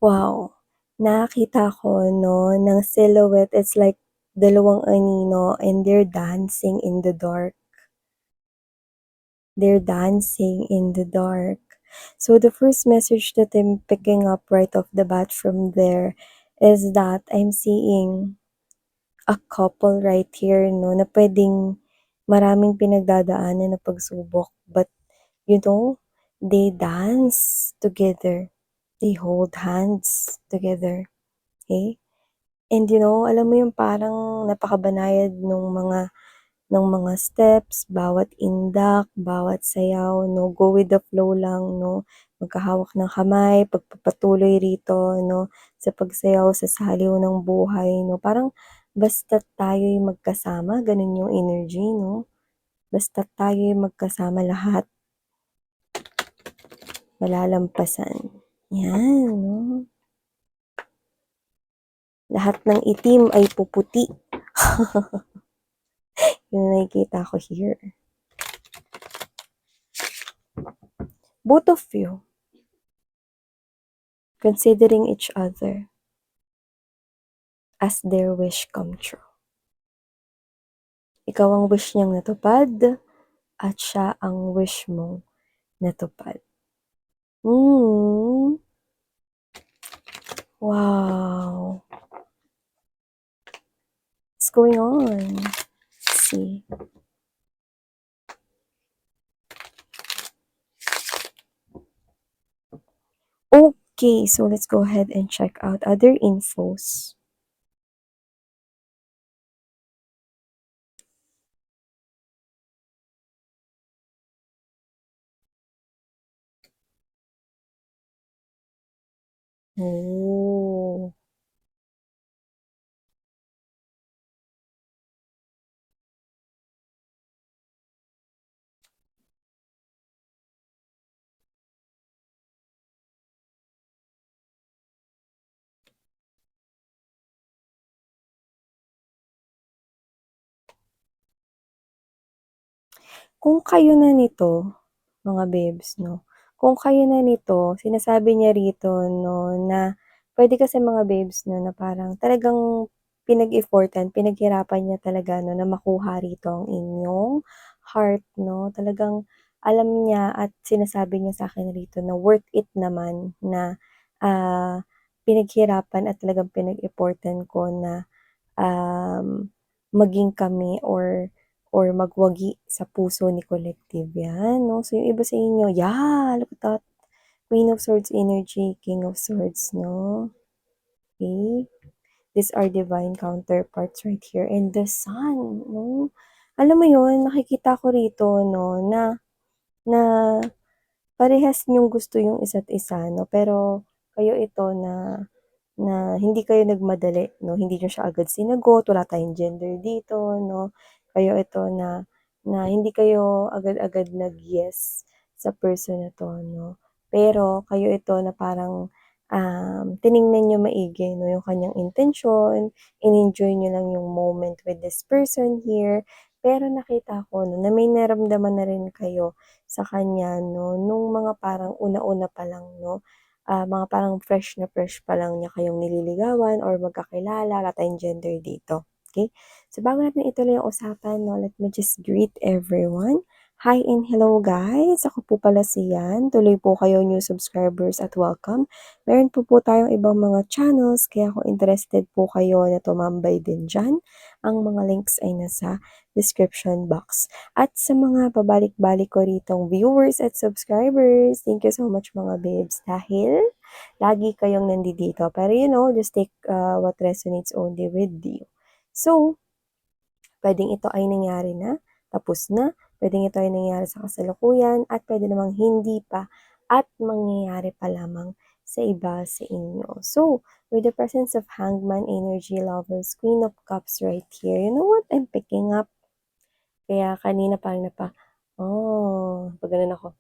Wow! Nakita ko 'no, ng silhouette, it's like dalawang anino and they're dancing in the dark. They're dancing in the dark. So the first message that I'm picking up right off the bat from there is that I'm seeing a couple right here 'no, na puwedeng maraming pinagdadaanan na pagsubok, but you know, they dance together. They hold hands together, okay? And you know, alam mo yung parang napakabanayad nung mga steps, bawat indak, bawat sayaw 'no, go with the flow lang 'no, magkahawak ng kamay, pagpapatuloy rito 'no, sa pagsayaw sa saliw ng buhay 'no. Parang basta't tayo'y magkasama, gano'n yung energy 'no. Basta't tayo'y magkasama, lahat malalampasan. 'Yan 'no, lahat ng itim ay puputi. Yun ang nakikita ko here. Both of you considering each other as their wish come true. Ikaw ang wish niyang natupad at siya ang wish mong natupad. Wow! What's going on? Let's see. Okay, so let's go ahead and check out other infos. Oh. Kung kayo na nito, mga babes 'no, kung kayo na nito, sinasabi niya rito 'no, na puwede kasi mga babes 'no, na parang talagang pinag-effortan, pinaghirapan niya talaga 'no, na makuha rito ang inyong heart 'no. Talagang alam niya at sinasabi niya sa'kin rito na worth it naman na, pinaghirapan at talagang pinag-effortan ko na, maging kami or magwagi sa puso ni Collective, 'yan 'no. So yung iba sa inyo, yeah, look at that, Queen of Swords energy, King of Swords 'no, okey. These are divine counterparts right here and the Sun 'no. Alam mo yun, nakikita ko rito 'no, na na parehas niyong gusto yung isa't isa 'no, pero kayo ito na na hindi kayo nagmadali 'no, hindi niyo siya agad sinagot, wala tayong gender dito 'no. Kayo ito na hindi kayo agad-agad nag-yes sa person na 'to 'no. Pero kayo ito na parang, tiningnan niyo maigi 'no, yung kanyang intensyon, in-enjoy niyo lang yung moment with this person here. Pero nakita ko 'no, na may naramdaman na rin kayo sa kanya 'no, nung mga parang una-una pa lang 'no. Mga parang fresh na fresh pa lang niya kayong nililigawan or magkakilala, wala tayong gender dito, okay? So bago natin ituloy ang usapan 'no, let me just greet everyone. Hi and hello guys! Ako po pala si Yan. Tuloy po kayo new subscribers at welcome. Meron po tayong ibang mga channels kaya kung interested po kayo na tumambay din diyan, ang mga links ay nasa description box. At sa mga pabalik-balik ko ritong viewers at subscribers, thank you so much mga babes dahil lagi kayong nandito. Pero you know, just take what resonates only with you. So, puwedeng ito ay nangyari na, tapos na, puwedeng ito ay nangyari sa kasalukuyan, at puwede namang hindi pa at mangyayari pa lamang sa iba sa inyo. So, with the presence of Hangman energy, Lovers, Queen of Cups right here, you know what I'm picking up? Kaya kanina parang oh, pag ako.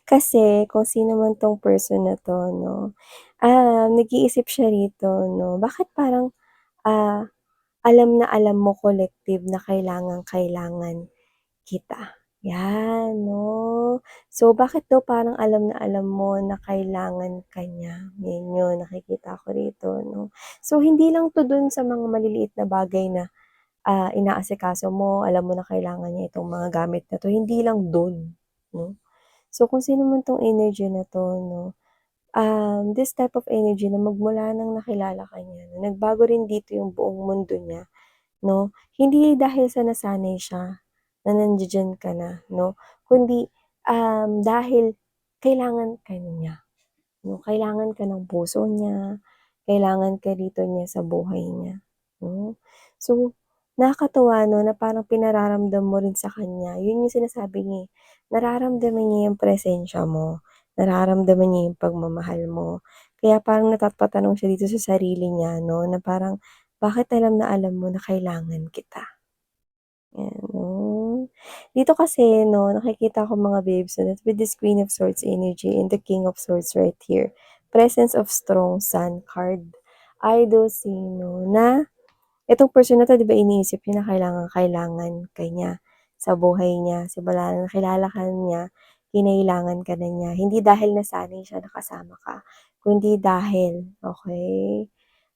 Kasi kung sino man 'tong person na 'to 'no, nag-iisip siya rito 'no, bakit parang, alam na alam mo Collective na kailangang-kailangan kita. Yan 'no. So, bakit daw parang alam na alam mo na kailangan ka niya, yan yun nakikita ko rito 'no. So, hindi lang 'to dun sa mga maliliit na bagay na, inaasikaso mo, alam mo na kailangan niya itong mga gamit na 'to, hindi lang dun 'no. So, kung sino man 'tong energy na 'to 'no, this type of energy na magmula nang nakilala ka niya, nagbago rin dito yung buong mundo niya. 'No, hindi dahil sa nasanay siya na nandiya-diyan ka na 'no, kundi, dahil kailangan ka niya 'no, kailangan ka ng puso niya, kailangan ka rito niya sa buhay niya 'no. So, nakakatuwa 'no na parang pinararamdam mo rin sa kanya, yun yung sinasabi niya, nararamdaman niya yung presensya mo, nararamdaman niya yung pagmamahal mo. Kaya parang napapatanong siya dito sa sarili niya 'no, na parang, "Bakit alam na alam mo na kailangan kita?" Yan, oh. Dito kasi 'no, nakikita ko mga babes na with this Queen of Swords energy and the King of Swords right here, presence of strong sun card. I do see 'no, na itong person na 'to 'di ba iniisip niya na kailangan ka niya sa buhay niya, simula nang nakilala ka niya, kinailangan ka na niya. Hindi dahil nasanay siya na kasama ka, kundi dahil, okey,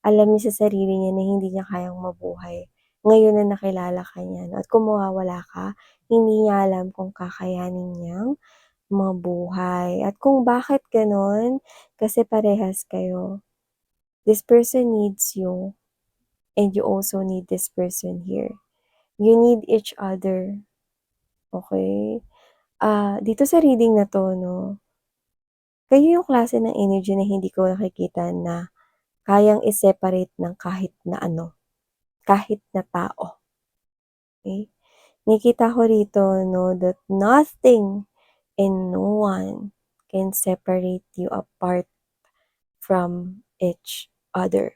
alam niya sa sarili niya na hindi niya kayang mabuhay ngayon na nakilala ka niya 'no, at kung mawawala ka, hindi niya alam kung kakayanin niyang mabuhay at kung bakit gano'n, kasi parehas kayo. This person needs you. And you also need this person here. You need each other, okey? Dito sa reading na 'to 'no, kayo yung klase ng energy na hindi ko nakikita na kayang i-separate ng kahit na ano, kahit na tao, okey? Nakikita ko rito 'no, that nothing and no one can separate you apart from each other,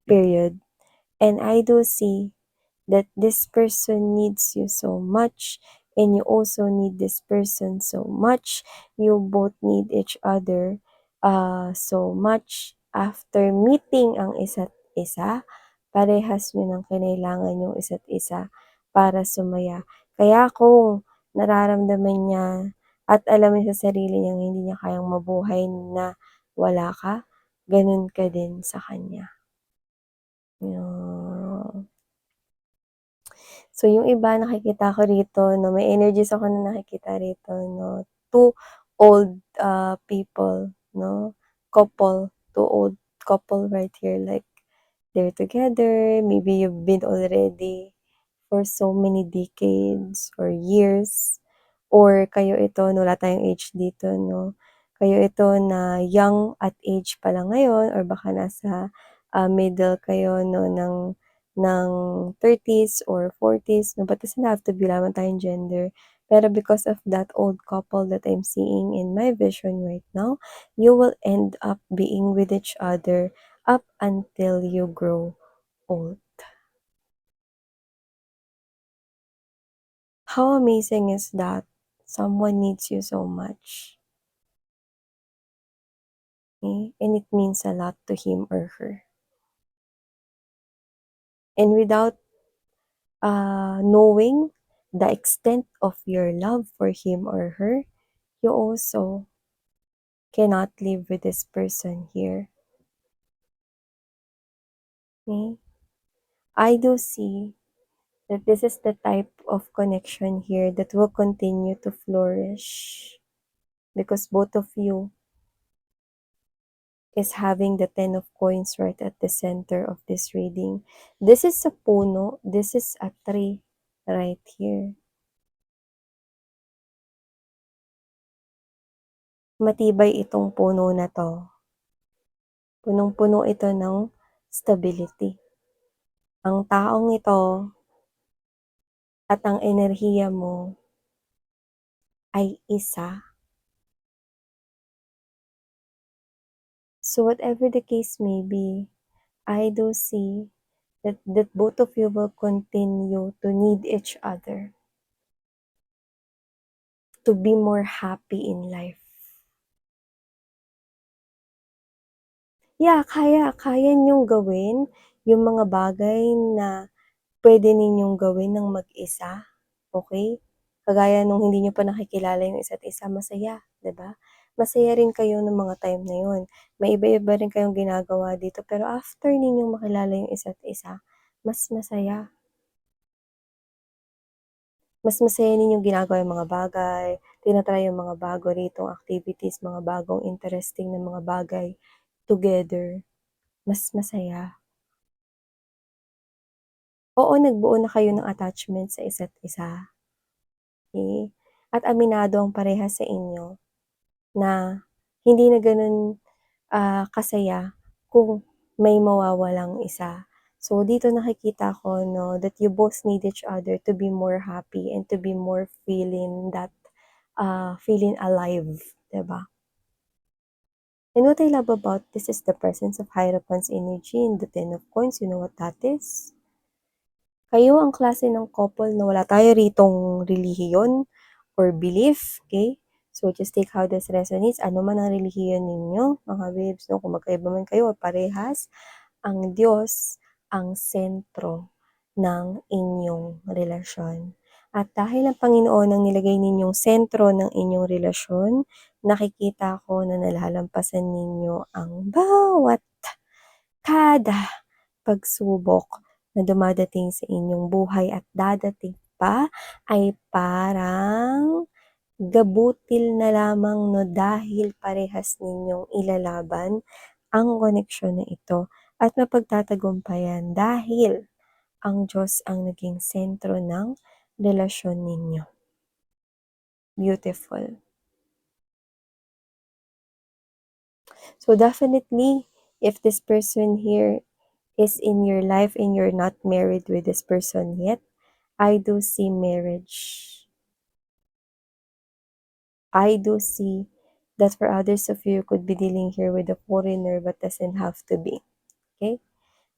period. And I do see that this person needs you so much and you also need this person so much. You both need each other so much. After meeting ang isa't isa, parehas nyo ng kinailangan yung isa't isa para sumaya. Kaya kung nararamdaman niya at alam niya sa sarili niyang hindi niya kayang mabuhay na wala ka, ganun ka din sa kanya. Yeah. So, yung iba nakikita ko rito 'no, may energies ako na nakikita rito 'no, two old, people 'no, two old couple right here like they're together, maybe you've been already for so many decades or years or kayo ito 'no, wala tayong age dito 'no, kayo ito na young at age pa lang ngayon or baka nasa, middle kayo 'no ng 30s or 40s 'no, but doesn't have to be wala naman tayong gender. Pero because of that old couple that I'm seeing in my vision right now, you will end up being with each other up until you grow old. How amazing is that? Someone needs you so much, eh, and it means a lot to him or her. And without, knowing the extent of your love for him or her, you also cannot live with this person here, okay? I do see that this is the type of connection here that will continue to flourish because both of you is having the 10 of coins right at the center of this reading. This is a puno, this is a tree right here. Matibay itong puno na 'to. Punong-puno ito ng stability. Ang taong ito at ang enerhiya mo ay isa. So whatever the case may be, I do see that both of you will continue to need each other to be more happy in life. Yeah, kaya niyong gawin yung mga bagay na puwede ninyong gawin ng mag-isa, okey? kagaya nung hindi niyo pa nakikilala yung isa't isa, masaya, 'di ba? Masaya rin kayo nung mga time na yun. May iba-iba rin kayong ginagawa dito, pero after ninyong makilala yung isa't isa, mas masaya. Mas masaya ninyong ginagawa yung mga bagay, tina-try yung mga bago ritong activities, mga bagong interesting na mga bagay together, mas masaya. Oo, nagbuo na kayo ng attachment sa isa't isa, okey? At aminado ang parehas sa inyo na hindi na gano'n, kasaya kung may mawawalang isa. So, dito nakikita ko 'no, that you both need each other to be more happy and to be more feeling that, feeling alive, 'di ba? And what I love about this is the presence of Hierophant's energy in the Ten of Coins. You know what that is? Kayo ang klase ng couple na wala tayo ritong relihiyon or belief, okay? So, just take how this resonates. Ano man ang relihiyon ninyo, mga babes, no? Kung magkaiba man kayo o parehas, ang Diyos ang sentro ng inyong relasyon. At dahil ang Panginoon ang nilagay ninyong sentro ng inyong relasyon, nakikita ko na nalalampasan ninyo ang bawat kada pagsubok na dumadating sa inyong buhay at dadating pa ay parang gabutil na lamang 'no, dahil parehas ninyong ilalaban ang koneksyon na ito at mapagtatagumpayan dahil ang Diyos ang naging sentro ng relasyon ninyo. Beautiful. So definitely, if this person here is in your life and you're not married with this person yet, I do see marriage. I do see that for others of you could be dealing here with a foreigner but doesn't have to be. Okay?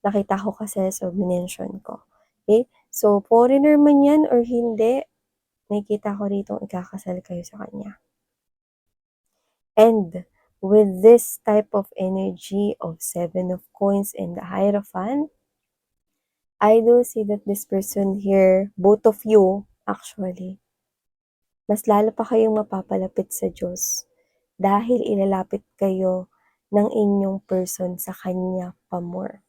Nakita ko kasi so minention ko. Okay? So foreigner man yan or hindi, nakikita ko rito ikakasal kayo sa kanya. And with this type of energy of Seven of Coins and the Hierophant, I do see that this person here, both of you, actually, mas lalo pa kayong mapapalapit sa Diyos dahil ilalapit kayo ng inyong person sa Kanya pa more.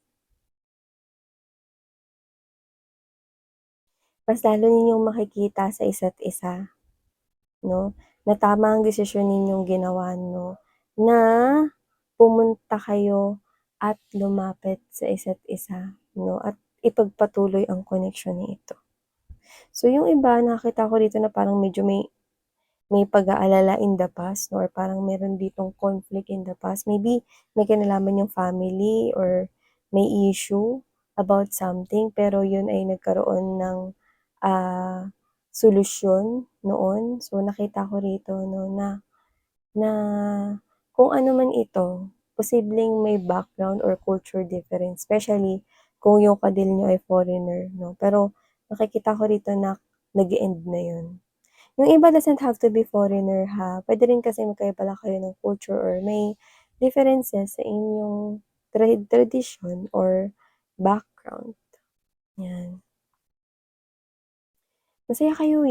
Mas lalo ninyong makikita sa isa't isa, no, na tama ang desisyon ninyong ginawa, no, na pumunta kayo at lumapit sa isa't isa, no, at ipagpatuloy ang koneksyon na ito. So yung iba nakita ko dito na parang medyo may pag-aalala in the past or parang meron ditong conflict in the past. Maybe may kinalaman yung family or may issue about something pero yun ay nagkaroon ng solusyon noon. So nakita ko rito 'no na kung ano man ito, posibleng may background or culture difference, especially kung yung kadil niyo ay foreigner 'no. Pero nakikita ko rito na nag-e-end na yun. Yung iba doesn't have to be foreigner ha, puwede rin kasi magkaiba kayo ng culture or may differences sa inyong tradition or background, 'yan. Masaya kayo,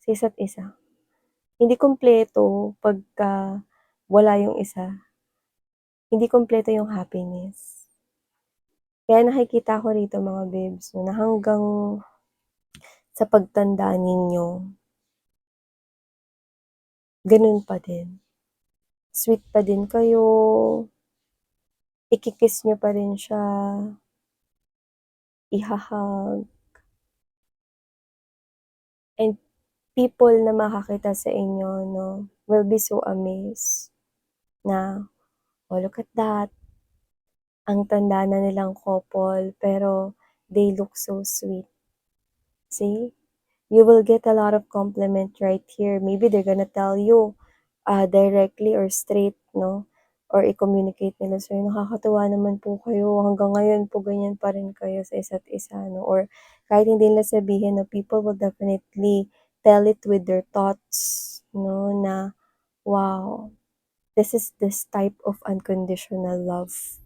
sa isa't isa. Hindi kumpleto pagka wala yung isa, hindi kumpleto yung happiness. Kaya nakikita ko rito mga babes 'no, na hanggang sa pagtanda ninyo, gano'n pa din. Sweet pa din kayo, iki-kiss niyo pa rin siya, iha-hug, and people na makakita sa inyo 'no, will be so amazed na, "Oh, look at that, ang tanda na nilang couple pero they look so sweet." See? You will get a lot of compliment right here. Maybe they're gonna tell you, directly or straight 'no, or i-communicate nila sa'yo, "Nakakatuwa naman po kayo, hanggang ngayon po ganyan pa rin kayo sa isa't isa," 'no, or kahit hindi nila sabihin 'no, people will definitely tell it with their thoughts 'no, na, "Wow, this type of unconditional love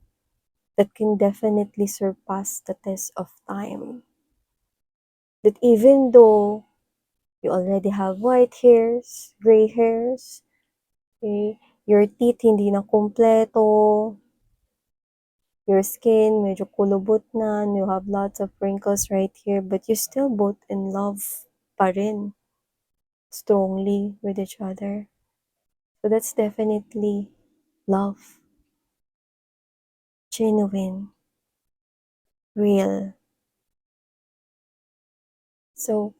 that can definitely surpass the test of time." That even though You already have white hairs, gray hairs, okay? Your teeth hindi na kumpleto. Your skin medyo kulubot na, and you have lots of wrinkles right here, but you still both in love pa rin strongly with each other. So that's definitely love. Genuine. Real. So,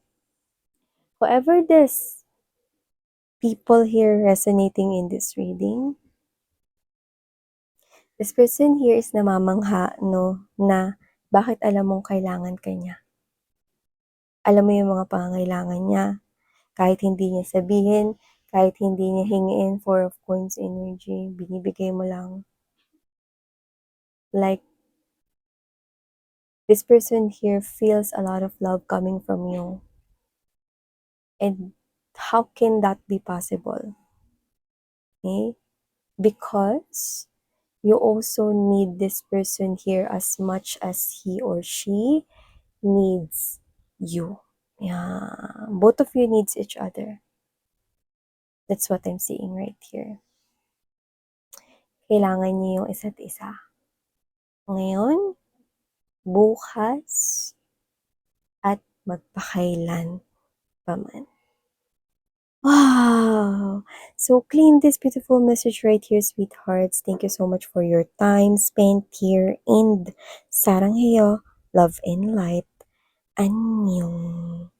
whoever this people here resonating in this reading, this person here is namamangha, no, na bakit alam mong kailangan ka niya. Alam mo yung mga pangangailangan niya, kahit hindi niya sabihin, kahit hindi niya hingiin Four of Coins energy, binibigay mo lang. Like, this person here feels a lot of love coming from you. And how can that be possible? Okay? Because you also need this person here as much as he or she needs you. Yeah. Both of you needs each other. That's what I'm seeing right here. Kailangan niyo yung isa't isa. Ngayon, bukas, at magpakailan pa man. Wow! So clean this beautiful message right here, sweethearts. Thank you so much for your time spent here. And saranghayo, love and light. Annyeong.